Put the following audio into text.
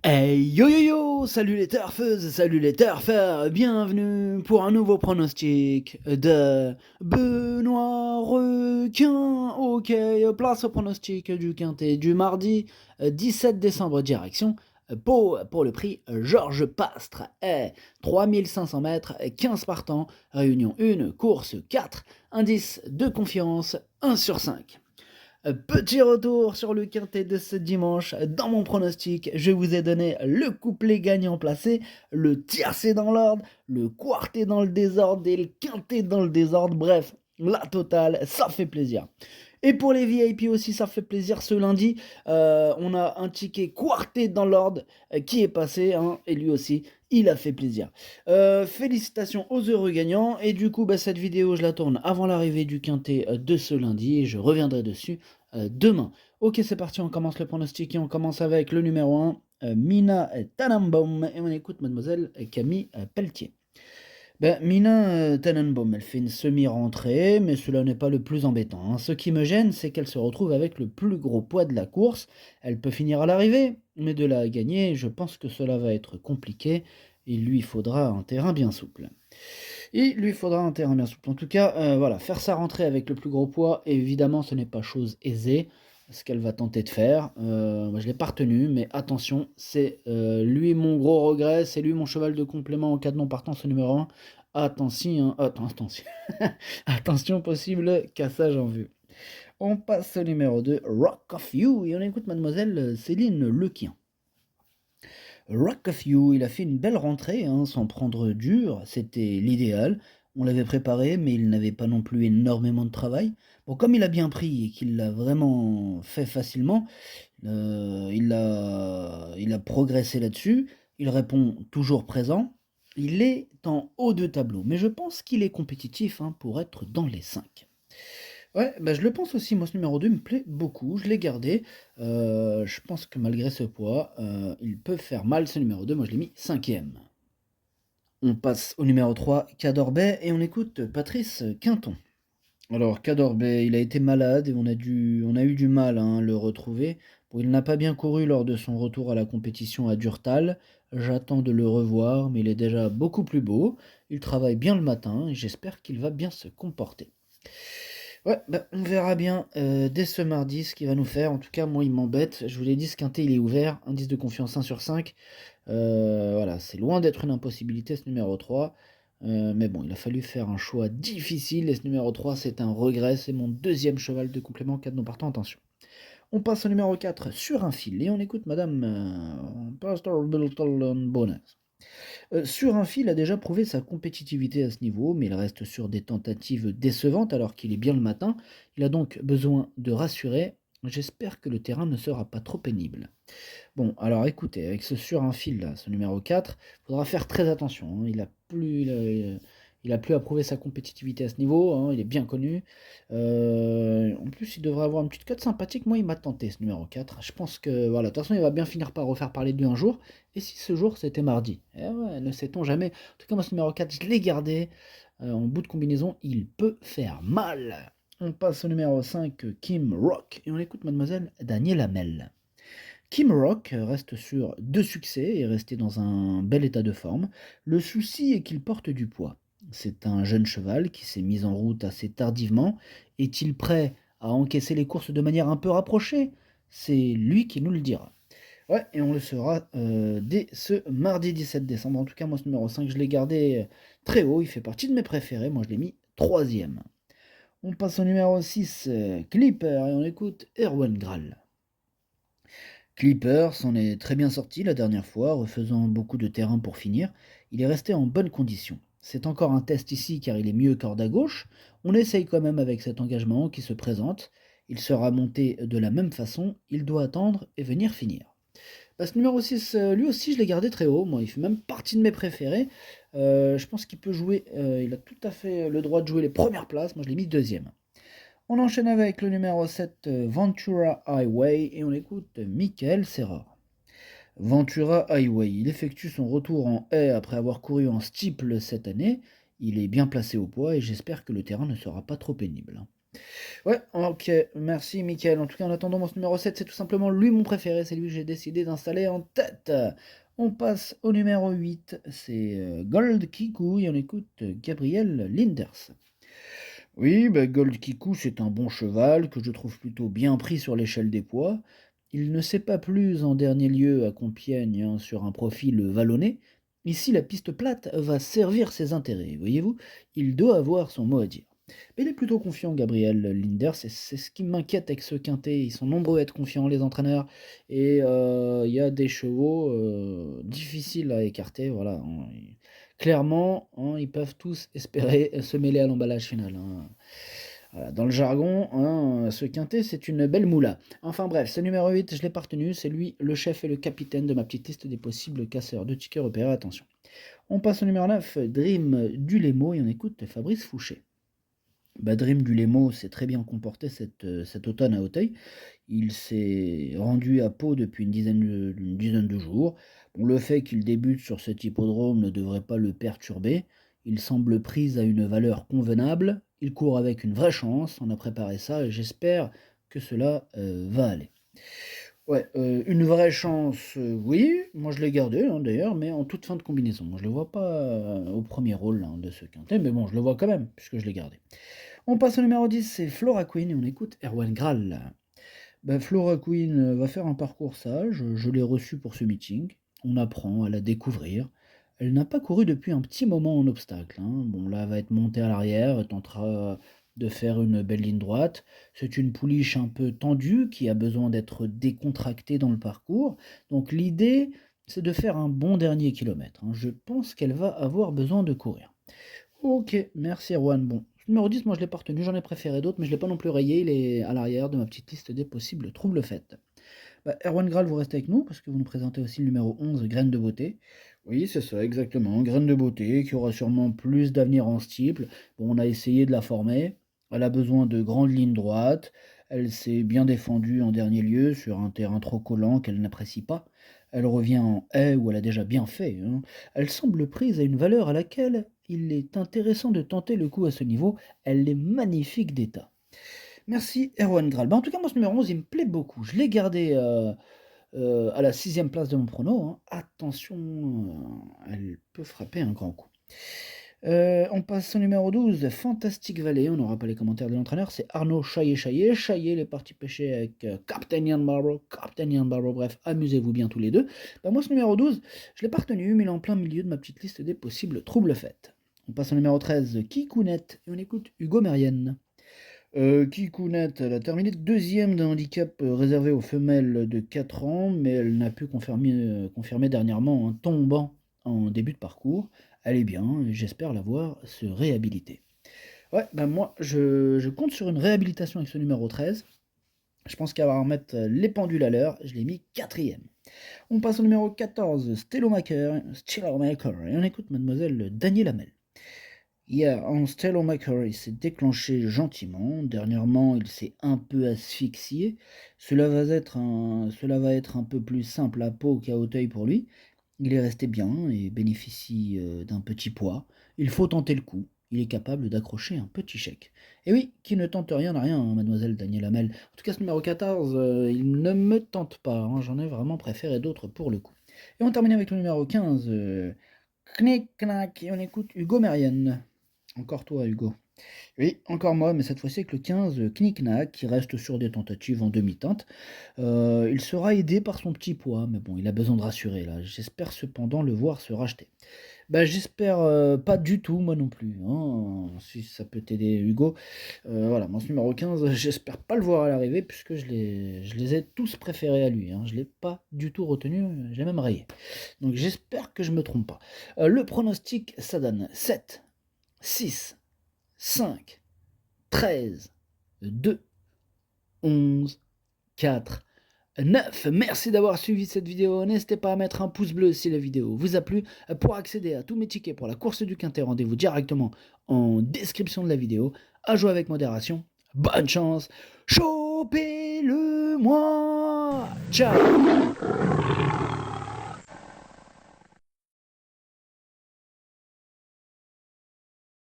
Hey yo yo yo! Salut les turfeuses, salut les turfeurs, bienvenue pour un nouveau pronostic de Benoît Requin. Ok, place au pronostic du quintet du mardi 17 décembre, direction Pau pour le prix Georges Pastre. 3500 mètres, 15 partants, réunion 1, course 4, indice de confiance 1 sur 5. Petit retour sur le quintet de ce dimanche. Dans mon pronostic, je vous ai donné le couplet gagnant placé, le tiercé dans l'ordre, le quartet dans le désordre et le quintet dans le désordre. Bref, la totale, ça fait plaisir. Et pour les VIP aussi, ça fait plaisir. Ce lundi, on a un ticket quartet dans l'ordre qui est passé, hein, et lui aussi, il a fait plaisir. Félicitations aux heureux gagnants. Et du coup, cette vidéo, je la tourne avant l'arrivée du quintet de ce lundi. Et je reviendrai dessus demain. Ok, c'est parti, on commence le pronostic et on commence avec le numéro 1, Mina Tannenbaum. Et on écoute mademoiselle Camille Pelletier. Mina Tannenbaum, elle fait une semi-rentrée, mais cela n'est pas le plus embêtant, hein. Ce qui me gêne, c'est qu'elle se retrouve avec le plus gros poids de la course. Elle peut finir à l'arrivée, mais de la gagner, je pense que cela va être compliqué. Il lui faudra un terrain bien souple. En tout cas, voilà, faire sa rentrée avec le plus gros poids, évidemment, ce n'est pas chose aisée, ce qu'elle va tenter de faire. Moi, je ne l'ai pas retenu, mais attention, c'est lui mon gros regret, c'est lui mon cheval de complément en cas de non partance au numéro 1. Attention, attention. Attention, possible cassage en vue. On passe au numéro 2, Rock of You, et on écoute mademoiselle Céline Lequien. Rock of You, il a fait une belle rentrée, hein, sans prendre dur, c'était l'idéal. On l'avait préparé, mais il n'avait pas non plus énormément de travail. Bon, comme il a bien pris et qu'il l'a vraiment fait facilement, il a progressé là-dessus. Il répond toujours présent. Il est en haut de tableau, mais je pense qu'il est compétitif, hein, pour être dans les 5. Ouais, je le pense aussi. Moi, ce numéro 2 me plaît beaucoup. Je l'ai gardé. Je pense que malgré ce poids, il peut faire mal ce numéro 2. Moi, je l'ai mis 5e. On passe au numéro 3, Cadorbet, et on écoute Patrice Quinton. Alors, Cadorbet, il a été malade et on a eu du mal, hein, à le retrouver. Bon, il n'a pas bien couru lors de son retour à la compétition à Durtal. J'attends de le revoir, mais il est déjà beaucoup plus beau. Il travaille bien le matin et j'espère qu'il va bien se comporter. Ouais, on verra bien dès ce mardi ce qu'il va nous faire. En tout cas, moi, il m'embête. Je vous l'ai dit, ce quintet, il est ouvert. Indice de confiance 1 sur 5. Voilà, c'est loin d'être une impossibilité, ce numéro 3. Mais bon, il a fallu faire un choix difficile. Et ce numéro 3, c'est un regret. C'est mon deuxième cheval de complément. 4 non partants, attention. On passe au numéro 4, sur un fil. Et on écoute Madame Pastor Bilton Bonus. Sur un fil a déjà prouvé sa compétitivité à ce niveau, mais il reste sur des tentatives décevantes alors qu'il est bien le matin. Il a donc besoin de rassurer. J'espère que le terrain ne sera pas trop pénible. Bon, alors écoutez, avec ce sur un fil là, ce numéro 4, il faudra faire très attention, hein. Il a plus à prouver sa compétitivité à ce niveau, hein, il est bien connu. En plus, il devrait avoir une petite cote sympathique. Moi, il m'a tenté ce numéro 4. Je pense que, voilà, de toute façon, il va bien finir par refaire parler de lui un jour. Et si ce jour, c'était mardi? Eh ouais, ne sait-on jamais. En tout cas, moi, ce numéro 4, je l'ai gardé. En bout de combinaison, il peut faire mal. On passe au numéro 5, Kim Rock. Et on écoute mademoiselle Danielle Hamel. Kim Rock reste sur 2 succès et est resté dans un bel état de forme. Le souci est qu'il porte du poids. C'est un jeune cheval qui s'est mis en route assez tardivement. Est-il prêt à encaisser les courses de manière un peu rapprochée? C'est lui qui nous le dira. Ouais, et on le saura dès ce mardi 17 décembre. En tout cas, moi, ce numéro 5, je l'ai gardé très haut. Il fait partie de mes préférés. Moi, je l'ai mis 3e. On passe au numéro 6, Clipper, et on écoute Erwan Graal. Clipper s'en est très bien sorti la dernière fois, refaisant beaucoup de terrain pour finir. Il est resté en bonne condition. C'est encore un test ici car il est mieux corde à gauche. On essaye quand même avec cet engagement qui se présente. Il sera monté de la même façon. Il doit attendre et venir finir. Ce numéro 6, lui aussi, je l'ai gardé très haut. Moi, il fait même partie de mes préférés. Je pense qu'il peut jouer. Il a tout à fait le droit de jouer les premières places. Moi, je l'ai mis 2e. On enchaîne avec le numéro 7, Ventura Highway, et on écoute Michael Serra. Ventura Highway, il effectue son retour en haie après avoir couru en steeple cette année. Il est bien placé au poids et j'espère que le terrain ne sera pas trop pénible. Ouais, OK, merci Mickaël. En tout cas, en attendant, mon numéro 7, c'est tout simplement lui mon préféré, c'est lui que j'ai décidé d'installer en tête. On passe au numéro 8, c'est Gold Kiku et on écoute Gabriel Linders. Oui, bah, Gold Kiku, c'est un bon cheval que je trouve plutôt bien pris sur l'échelle des poids. Il ne s'est pas plus en dernier lieu à Compiègne hein, sur un profil vallonné. Ici, la piste plate va servir ses intérêts, voyez-vous. Il doit avoir son mot à dire. Mais il est plutôt confiant, Gabriel Linders, et c'est ce qui m'inquiète avec ce quintet. Ils sont nombreux à être confiants, les entraîneurs, et il y a des chevaux difficiles à écarter. Voilà, hein. Clairement, hein, ils peuvent tous espérer se mêler à l'emballage final. Hein. Voilà, dans le jargon, hein, ce quintet, c'est une belle moula. Enfin bref, ce numéro 8, je l'ai pas retenu, c'est lui le chef et le capitaine de ma petite liste des possibles casseurs de tickets repérés. Attention. On passe au numéro 9, Dream Dulémo, et on écoute Fabrice Fouché. Bah, Dream Dulémo s'est très bien comporté cet automne à Auteuil. Il s'est rendu à Pau depuis une dizaine de jours. Bon, le fait qu'il débute sur cet hippodrome ne devrait pas le perturber. Il semble pris à une valeur convenable. Il court avec une vraie chance. On a préparé ça et j'espère que cela va aller. Ouais, une vraie chance, oui, moi je l'ai gardé hein, d'ailleurs, mais en toute fin de combinaison. Moi je le vois pas au premier rôle hein, de ce quintet, mais bon, je le vois quand même, puisque je l'ai gardé. On passe au numéro 10, c'est Flora Queen, et on écoute Erwan Graal. Ben, Flora Queen va faire un parcours sage, je l'ai reçue pour ce meeting, on apprend à la découvrir. Elle n'a pas couru depuis un petit moment en obstacle. Hein. Bon, là, elle va être montée à l'arrière, elle tentera de faire une belle ligne droite. C'est une pouliche un peu tendue qui a besoin d'être décontractée dans le parcours. Donc l'idée, c'est de faire un bon dernier kilomètre. Hein. Je pense qu'elle va avoir besoin de courir. Ok, merci Erwan. Bon, numéro 10, moi je l'ai pas retenu, j'en ai préféré d'autres, mais je l'ai pas non plus rayé, il est à l'arrière de ma petite liste des possibles troubles faits. Bah, Erwan Graal, vous restez avec nous, parce que vous nous présentez aussi le numéro 11, Graines de beauté. Oui, c'est ça, exactement, Graines de beauté, qui aura sûrement plus d'avenir en steeple. Bon, on a essayé de la former, elle a besoin de grandes lignes droites, elle s'est bien défendue en dernier lieu sur un terrain trop collant qu'elle n'apprécie pas. Elle revient en haie où elle a déjà bien fait. Hein. Elle semble prise à une valeur à laquelle il est intéressant de tenter le coup à ce niveau. Elle est magnifique d'état. Merci Erwan Graal. Bah, en tout cas, moi, ce numéro 11, il me plaît beaucoup. Je l'ai gardé à la 6e place de mon prono. Hein. Attention, elle peut frapper un grand coup. On passe au numéro 12, Fantastic Valley. On n'aura pas les commentaires de l'entraîneur. C'est Arnaud Chaillet. Chaillet, il est parti pêcher avec Captain Ian Barrow. Bref, amusez-vous bien tous les deux. Bah, moi, ce numéro 12, je l'ai pas retenu, mais il est en plein milieu de ma petite liste des possibles troubles faits. On passe au numéro 13, Kikounet. Et on écoute Hugo Mérienne. Kikounet, elle a terminé deuxième d'un handicap réservé aux femelles de 4 ans, mais elle n'a pu confirmer dernièrement en tombant en début de parcours. Elle est bien, et j'espère la voir se réhabiliter. Ouais, ben moi, je compte sur une réhabilitation avec ce numéro 13. Je pense qu'elle va remettre les pendules à l'heure. Je l'ai mis quatrième. On passe au numéro 14, Stellomaker, et on écoute mademoiselle Danielle Hamel. Hier, en Stellomaker, il s'est déclenché gentiment. Dernièrement, il s'est un peu asphyxié. Cela va être un peu plus simple à Pau qu'à Auteuil pour lui. Il est resté bien et bénéficie d'un petit poids. Il faut tenter le coup. Il est capable d'accrocher un petit chèque. Et oui, qui ne tente rien n'a rien, hein, mademoiselle Danielle Hamel. En tout cas, ce numéro 14, il ne me tente pas. Hein, j'en ai vraiment préféré d'autres pour le coup. Et on termine avec le numéro 15, Knick Knack, et on écoute Hugo Mérienne. Encore toi, Hugo. Oui, encore moi, mais cette fois-ci avec le 15 Knick-Knack, qui reste sur des tentatives en demi-teinte. Il sera aidé par son petit poids, mais bon, il a besoin de rassurer là. J'espère cependant le voir se racheter. Bah, j'espère pas du tout, moi non plus. Hein, si ça peut t'aider, Hugo. Voilà, mon numéro 15, j'espère pas le voir à l'arrivée, puisque je les ai tous préférés à lui. Hein. Je l'ai pas du tout retenu, je l'ai même rayé. Donc j'espère que je me trompe pas. Le pronostic, ça donne 7, 6, 5, 13, 2, 11, 4, 9. Merci d'avoir suivi cette vidéo. N'hésitez pas à mettre un pouce bleu si la vidéo vous a plu. Pour accéder à tous mes tickets pour la course du Quintet, rendez-vous directement en description de la vidéo. À jouer avec modération. Bonne chance. Chopez-le moi. Ciao.